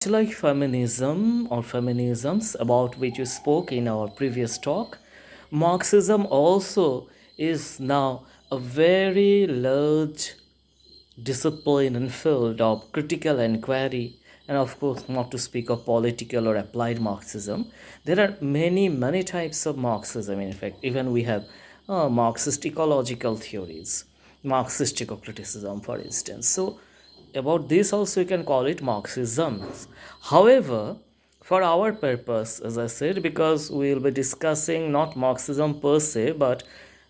Like feminism or feminisms about which you spoke in our previous talk, Marxism also is now a very large discipline and field of critical inquiry, and of course, not to speak of political or applied Marxism. There are many types of Marxism. In fact, even we have Marxist ecological theories, Marxist eco-criticism, for instance. So about this also you can call it Marxism. However, for our purpose, as I said, because we will be discussing not Marxism per se, but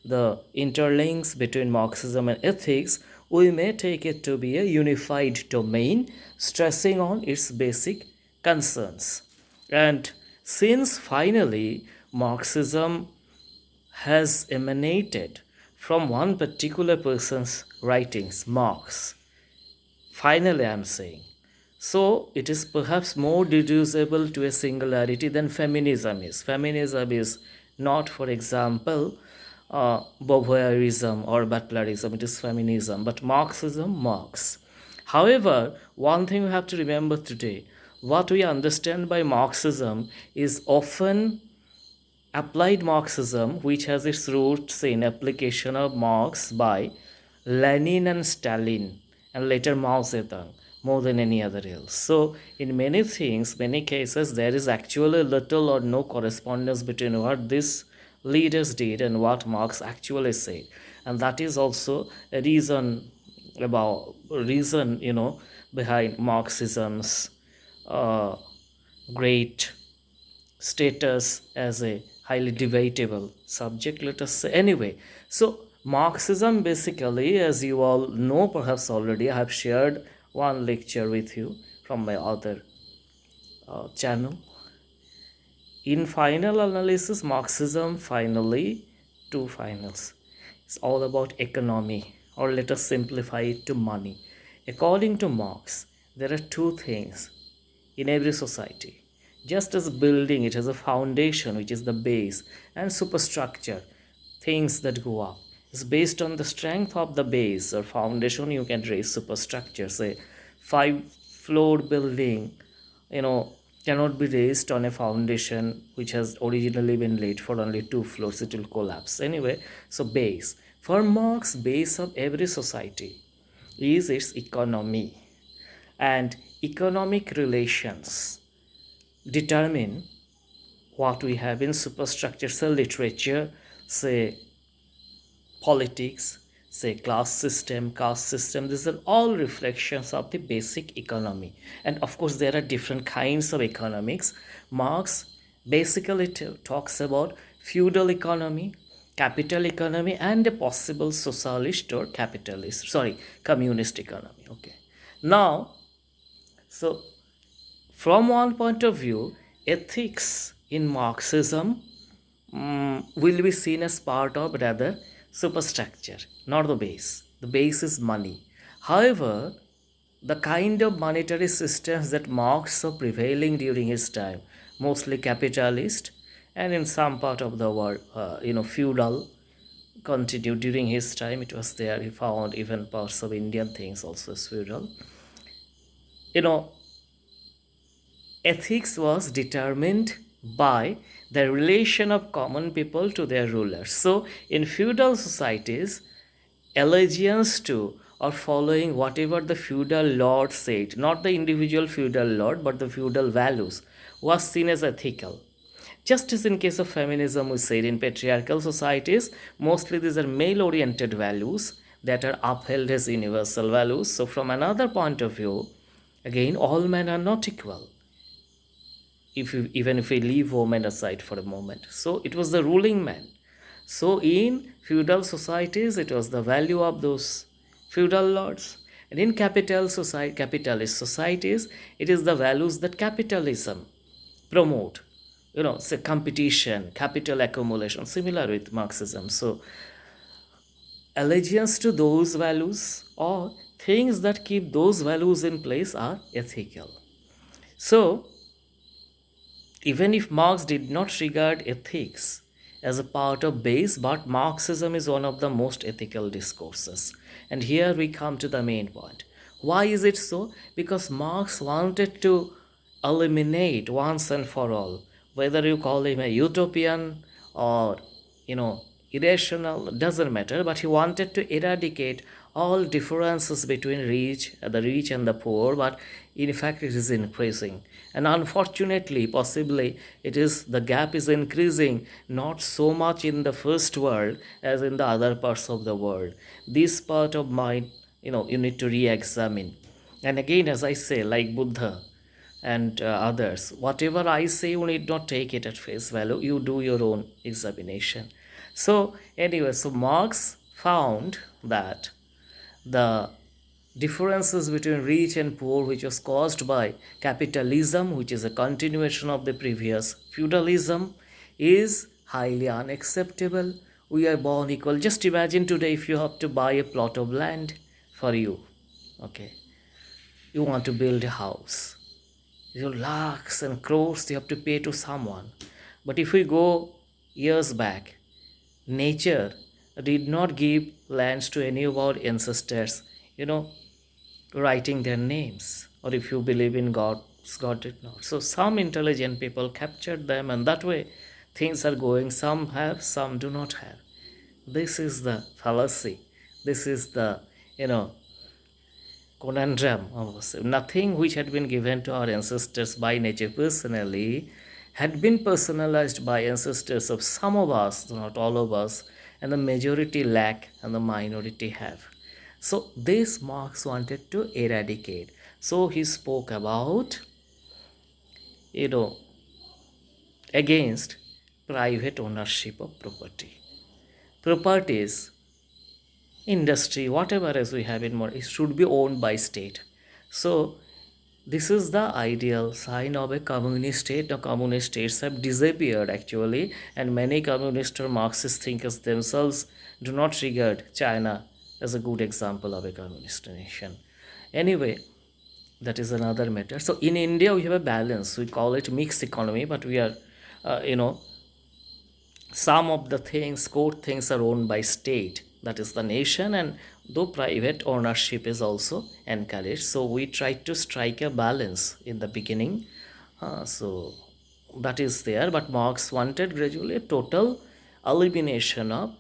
the interlinks between Marxism and ethics, we may take it to be a unified domain, stressing on its basic concerns. And since finally Marxism has emanated from one particular person's writings, Marx, finally, I'm saying. So, it is perhaps more deducible to a singularity than feminism is. Feminism is not, for example, Beauvoirism or Butlerism, it is feminism, but Marxism, Marx. However, one thing we have to remember today, what we understand by Marxism is often applied Marxism, which has its roots in application of Marx by Lenin and Stalin, and later Mao Zedong, more than any other else. So, in many things, many cases, there is actually little or no correspondence between what these leaders did and what Marx actually said, and that is also a reason behind Marxism's uh, great status as a highly debatable subject, let us say. Anyway, so Marxism basically, as you all know perhaps already, I have shared one lecture with you from my other channel. In final analysis, Marxism finally, two finals. It's all about economy, or let us simplify it to money. According to Marx, there are two things in every society. Just as a building, it has a foundation, which is the base, and superstructure, things that go up. It's based on the strength of the base or foundation, you can raise superstructure. Say, 5-floor building, cannot be raised on a foundation which has originally been laid for only 2 floors. It will collapse. Anyway, so base. For Marx, base of every society is its economy, and economic relations determine what we have in superstructure. Say literature, say politics, say class system, caste system. These are all reflections of the basic economy. And of course, there are different kinds of economics. Marx basically talks about feudal economy, capital economy, and a possible socialist or communist economy. Okay. Now, so from one point of view, ethics in Marxism will be seen as part of rather superstructure, not the base. The base is money. However, the kind of monetary systems that Marx saw prevailing during his time, mostly capitalist, and in some part of the world, feudal, continued during his time. It was there. He found even parts of Indian things also as feudal. You know, ethics was determined by the relation of common people to their rulers. So, in feudal societies, allegiance to or following whatever the feudal lord said, not the individual feudal lord, but the feudal values, was seen as ethical. Just as in case of feminism, we said in patriarchal societies, mostly these are male oriented values that are upheld as universal values. So, from another point of view, again, all men are not equal, even if we leave women aside for a moment. So it was the ruling man. So in feudal societies, it was the value of those feudal lords. And in capitalist societies, it is the values that capitalism promote. Say competition, capital accumulation, similar with Marxism. So allegiance to those values or things that keep those values in place are ethical. So even if Marx did not regard ethics as a part of base, but Marxism is one of the most ethical discourses. And here we come to the main point. Why is it so? Because Marx wanted to eliminate once and for all, whether you call him a utopian or, irrational, doesn't matter, but he wanted to eradicate all differences between the rich and the poor, but in fact it is increasing. And unfortunately, possibly, it is the gap is increasing, not so much in the first world as in the other parts of the world. This part of mind, you need to re-examine. And again, as I say, like Buddha and others, whatever I say, you need not take it at face value. You do your own examination. So anyway, so Marx found that the differences between rich and poor, which was caused by capitalism, which is a continuation of the previous feudalism, is highly unacceptable. We are born equal. Just imagine today, if you have to buy a plot of land for you, okay, you want to build a house, your lakhs and crores you have to pay to someone. But if we go years back, nature did not give lands to any of our ancestors, writing their names. Or if you believe in God, God did not. So some intelligent people captured them, and that way things are going. Some have, some do not have. This is the fallacy. This is the, conundrum almost. Nothing which had been given to our ancestors by nature personally had been personalized by ancestors of some of us, not all of us, and the majority lack and the minority have. So this Marx wanted to eradicate. So he spoke about, against private ownership of property. Properties, industry, whatever as we have in more, it should be owned by state. So this is the ideal sign of a communist state. Now communist states have disappeared actually, and many communist or Marxist thinkers themselves do not regard China as a good example of a communist nation. Anyway, that is another matter. So in India we have a balance. We call it mixed economy, but we are, some of the things, core things, are owned by state, that is the nation, and though private ownership is also encouraged. So we try to strike a balance in the beginning. So that is there, but Marx wanted gradually a total elimination of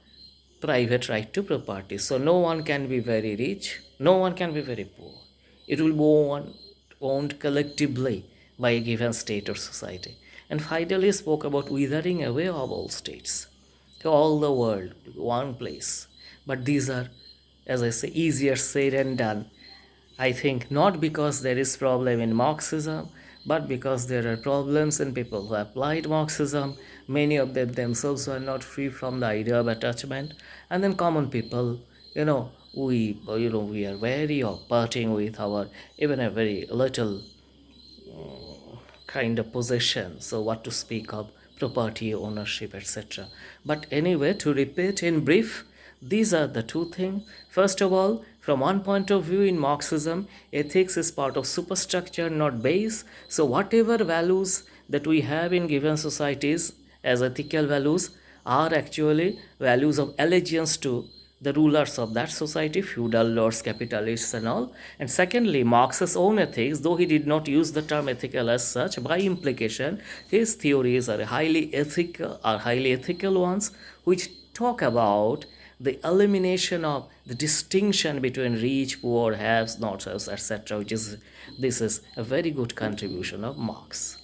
private right to property. So no one can be very rich, no one can be very poor. It will be owned collectively by a given state or society. And finally spoke about withering away of all states, all the world, one place. But these are, as I say, easier said and done. I think not because there is problem in Marxism, but because there are problems in people who applied Marxism. Many of them themselves are not free from the idea of attachment. And then common people, we are wary of parting with our even a very little kind of possession. So what to speak of property ownership, etc. But anyway, to repeat in brief, these are the two things. First of all, from one point of view in Marxism, ethics is part of superstructure, not base. So whatever values that we have in given societies as ethical values are actually values of allegiance to the rulers of that society, feudal lords, capitalists and all. And secondly, Marx's own ethics, though he did not use the term ethical as such, by implication, his theories are highly ethical ones, which talk about the elimination of the distinction between rich, poor, haves, not haves, etc. This is a very good contribution of Marx.